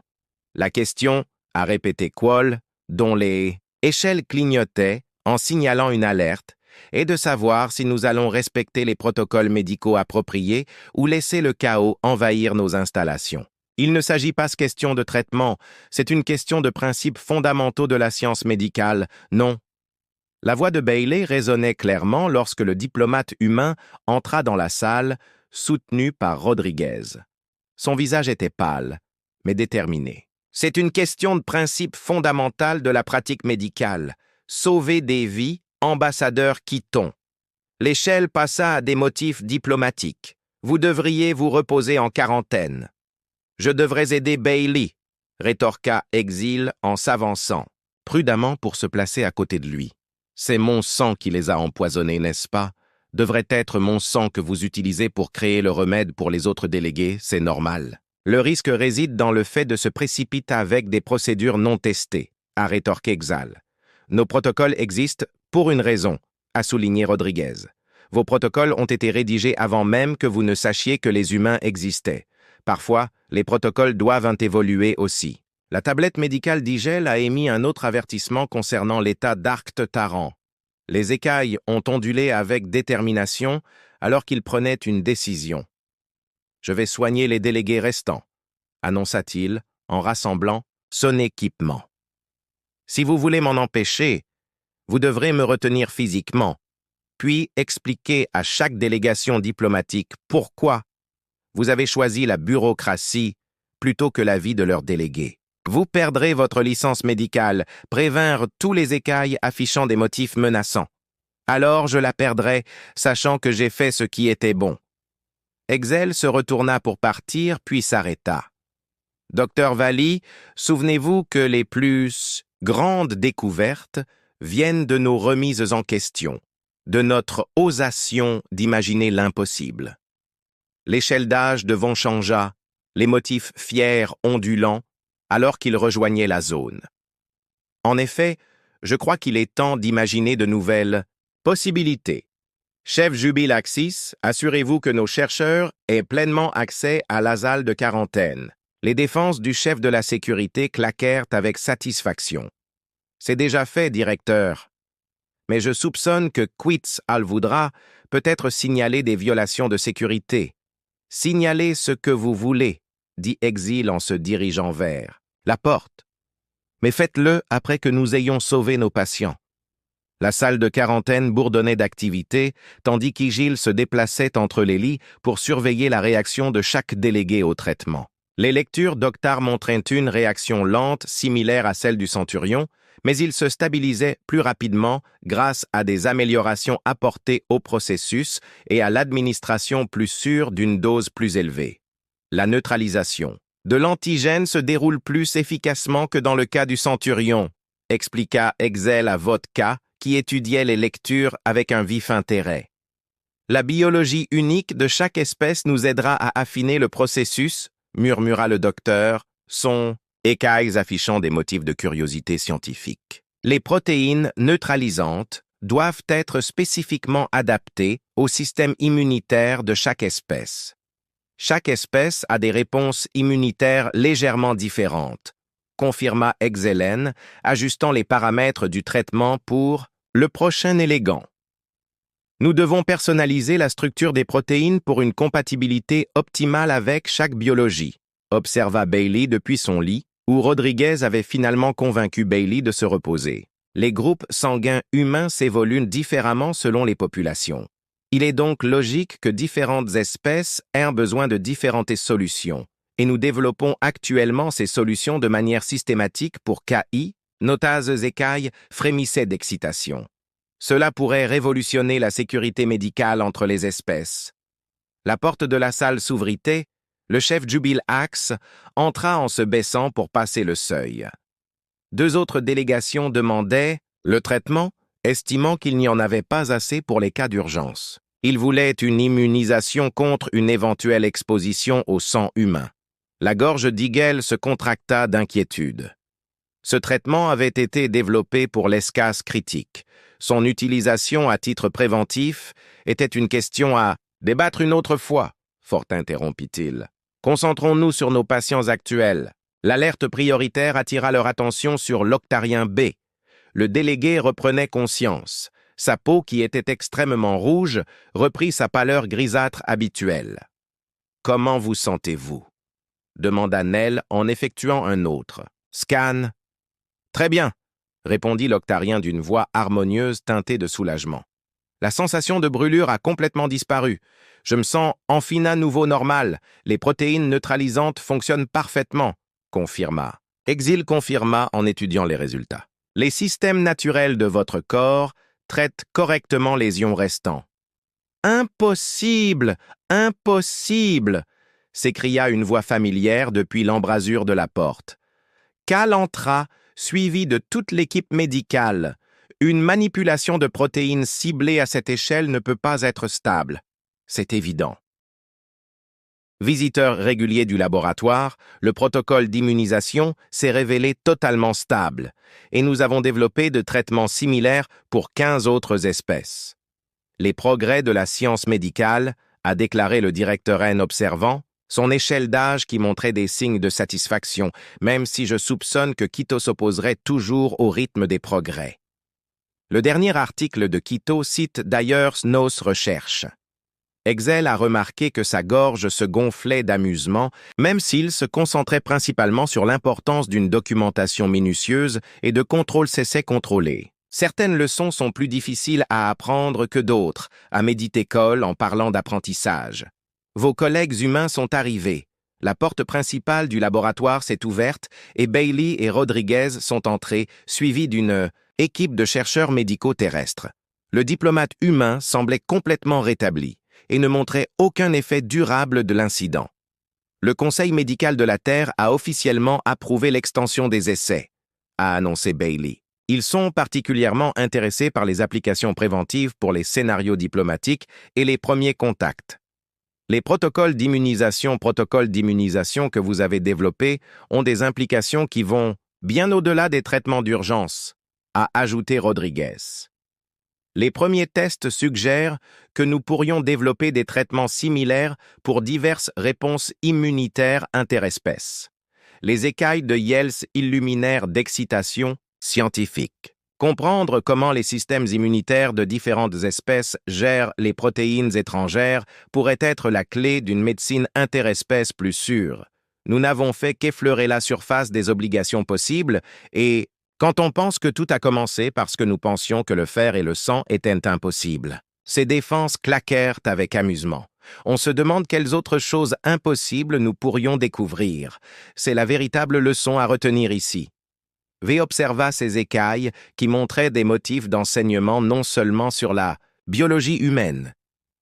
Speaker 1: La question, a répété Quall, dont les échelles clignotaient en signalant une alerte, est de savoir si nous allons respecter les protocoles médicaux appropriés ou laisser le chaos envahir nos installations. Il ne s'agit pas de question de traitement, c'est une question de principes fondamentaux de la science médicale, non. La voix de Bailey résonnait clairement lorsque le diplomate humain entra dans la salle, soutenu par Rodriguez. Son visage était pâle, mais déterminé. C'est une question de principe fondamental de la pratique médicale. Sauver des vies, ambassadeur Quiton. L'échelle passa à des motifs diplomatiques. Vous devriez vous reposer en quarantaine. Je devrais aider Bailey, rétorqua Exil en s'avançant, prudemment pour se placer à côté de lui. C'est mon sang qui les a empoisonnés, n'est-ce pas? Devrait être mon sang que vous utilisez pour créer le remède pour les autres délégués, c'est normal. Le risque réside dans le fait de se précipiter avec des procédures non testées, a rétorqué Exal. Nos protocoles existent pour une raison, a souligné Rodriguez. Vos protocoles ont été rédigés avant même que vous ne sachiez que les humains existaient. Parfois, les protocoles doivent évoluer aussi. La tablette médicale d'Igel a émis un autre avertissement concernant l'état d'Arcte-Taran. Les écailles ont ondulé avec détermination alors qu'ils prenaient une décision. « Je vais soigner les délégués restants », annonça-t-il en rassemblant son équipement. « Si vous voulez m'en empêcher, vous devrez me retenir physiquement, puis expliquer à chaque délégation diplomatique pourquoi vous avez choisi la bureaucratie plutôt que la vie de leurs délégués. Vous perdrez votre licence médicale, prévinrent tous les écailles affichant des motifs menaçants. Alors je la perdrai, sachant que j'ai fait ce qui était bon. » Exel se retourna pour partir, puis s'arrêta. « Docteur Valli, souvenez-vous que les plus grandes découvertes viennent de nos remises en question, de notre osation d'imaginer l'impossible. L'échelle d'âge de Von changea, les motifs fiers ondulants, alors qu'il rejoignait la zone. En effet, je crois qu'il est temps d'imaginer de nouvelles possibilités. Chef Jubil Axis, assurez-vous que nos chercheurs aient pleinement accès à la salle de quarantaine. Les défenses du chef de la sécurité claquèrent avec satisfaction. C'est déjà fait, directeur. Mais je soupçonne que Quitz Al-Voudra peut être signalé des violations de sécurité. Signalez ce que vous voulez, dit Exil en se dirigeant vers la porte. Mais faites-le après que nous ayons sauvé nos patients. La salle de quarantaine bourdonnait d'activité, tandis qu'Igil se déplaçait entre les lits pour surveiller la réaction de chaque délégué au traitement. Les lectures d'Octar montraient une réaction lente, similaire à celle du centurion, mais il se stabilisait plus rapidement grâce à des améliorations apportées au processus et à l'administration plus sûre d'une dose plus élevée. La neutralisation de l'antigène se déroule plus efficacement que dans le cas du centurion, expliqua Exel à Vodka, qui étudiait les lectures avec un vif intérêt. La biologie unique de chaque espèce nous aidera à affiner le processus, murmura le docteur, son écailles affichant des motifs de curiosité scientifique. Les protéines neutralisantes doivent être spécifiquement adaptées au système immunitaire de chaque espèce. Chaque espèce a des réponses immunitaires légèrement différentes, confirma Exelen, ajustant les paramètres du traitement pour le prochain élégant. Nous devons personnaliser la structure des protéines pour une compatibilité optimale avec chaque biologie, observa Bailey depuis son lit, où Rodriguez avait finalement convaincu Bailey de se reposer. Les groupes sanguins humains s'évoluent différemment selon les populations. Il est donc logique que différentes espèces aient besoin de différentes solutions, et nous développons actuellement ces solutions de manière systématique pour KI, Notases écailles frémissaient d'excitation. Cela pourrait révolutionner la sécurité médicale entre les espèces. La porte de la salle s'ouvrit. Le chef Jubil Axe entra en se baissant pour passer le seuil. Deux autres délégations demandaient le traitement, estimant qu'il n'y en avait pas assez pour les cas d'urgence. Ils voulaient une immunisation contre une éventuelle exposition au sang humain. La gorge d'Igel se contracta d'inquiétude. Ce traitement avait été développé pour l'escasse critique. Son utilisation à titre préventif était une question à débattre une autre fois, fort interrompit-il. Concentrons-nous sur nos patients actuels. L'alerte prioritaire attira leur attention sur l'Octarien B. Le délégué reprenait conscience. Sa peau, qui était extrêmement rouge, reprit sa pâleur grisâtre habituelle. « Comment vous sentez-vous » demanda Nell en effectuant un autre. « Scan »« Très bien » répondit l'Octarien d'une voix harmonieuse teintée de soulagement. « La sensation de brûlure a complètement disparu. Je me sens enfin à nouveau normal. Les protéines neutralisantes fonctionnent parfaitement, » confirma. Exil confirma en étudiant les résultats. « Les systèmes naturels de votre corps traitent correctement les ions restants. »« Impossible! Impossible !» s'écria une voix familière depuis l'embrasure de la porte. Cal entra, suivi de toute l'équipe médicale. Une manipulation de protéines ciblée à cette échelle ne peut pas être stable. C'est évident. Visiteur régulier du laboratoire, le protocole d'immunisation s'est révélé totalement stable et nous avons développé de traitements similaires pour 15 autres espèces. Les progrès de la science médicale, a déclaré le directeur N observant, son échelle d'âge qui montrait des signes de satisfaction, même si je soupçonne que Quito s'opposerait toujours au rythme des progrès. Le dernier article de Quito cite d'ailleurs nos recherches. Excel a remarqué que sa gorge se gonflait d'amusement, même s'il se concentrait principalement sur l'importance d'une documentation minutieuse et de contrôle s'essai contrôlé. Certaines leçons sont plus difficiles à apprendre que d'autres, a médité Cole en parlant d'apprentissage. Vos collègues humains sont arrivés. La porte principale du laboratoire s'est ouverte et Bailey et Rodriguez sont entrés, suivis d'une équipe de chercheurs médicaux terrestres. Le diplomate humain semblait complètement rétabli et ne montrait aucun effet durable de l'incident. Le Conseil médical de la Terre a officiellement approuvé l'extension des essais, a annoncé Bailey. Ils sont particulièrement intéressés par les applications préventives pour les scénarios diplomatiques et les premiers contacts. Les protocoles d'immunisation que vous avez développés ont des implications qui vont bien au-delà des traitements d'urgence, a ajouté Rodriguez. Les premiers tests suggèrent que nous pourrions développer des traitements similaires pour diverses réponses immunitaires interespèces. Les écailles de Yells illuminaires d'excitation scientifique. Comprendre comment les systèmes immunitaires de différentes espèces gèrent les protéines étrangères pourrait être la clé d'une médecine interespèce plus sûre. Nous n'avons fait qu'effleurer la surface des obligations possibles et, quand on pense que tout a commencé parce que nous pensions que le fer et le sang étaient impossibles, ces défenses claquèrent avec amusement. On se demande quelles autres choses impossibles nous pourrions découvrir. C'est la véritable leçon à retenir ici. V observa ces écailles qui montraient des motifs d'enseignement non seulement sur la biologie humaine,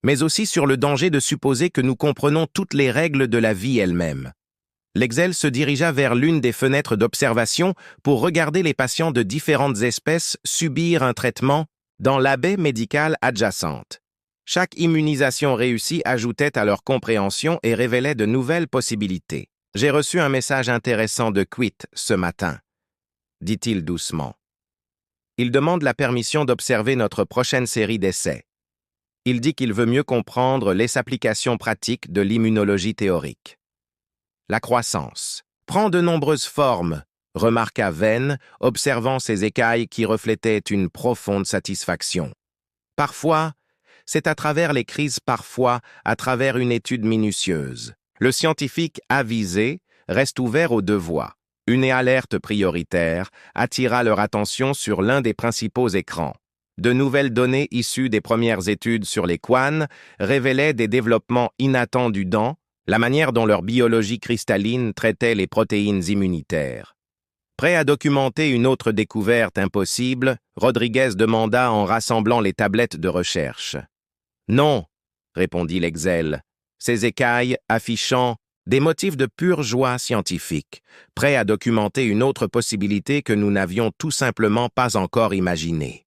Speaker 1: mais aussi sur le danger de supposer que nous comprenons toutes les règles de la vie elle-même. L'Excel se dirigea vers l'une des fenêtres d'observation pour regarder les patients de différentes espèces subir un traitement dans la baie médicale adjacente. Chaque immunisation réussie ajoutait à leur compréhension et révélait de nouvelles possibilités. J'ai reçu un message intéressant de Quit ce matin, dit-il doucement. Il demande la permission d'observer notre prochaine série d'essais. Il dit qu'il veut mieux comprendre les applications pratiques de l'immunologie théorique. La croissance prend de nombreuses formes, remarqua Venn, observant ses écailles qui reflétaient une profonde satisfaction. Parfois, c'est à travers les crises, parfois à travers une étude minutieuse. Le scientifique avisé reste ouvert aux deux voies. Une alerte prioritaire attira leur attention sur l'un des principaux écrans. De nouvelles données issues des premières études sur les Quan révélaient des développements inattendus dans la manière dont leur biologie cristalline traitait les protéines immunitaires. Prêt à documenter une autre découverte impossible, Rodriguez demanda en rassemblant les tablettes de recherche. « Non, » répondit l'Excel, ses écailles affichant des motifs de pure joie scientifique, prêts à documenter une autre possibilité que nous n'avions tout simplement pas encore imaginée.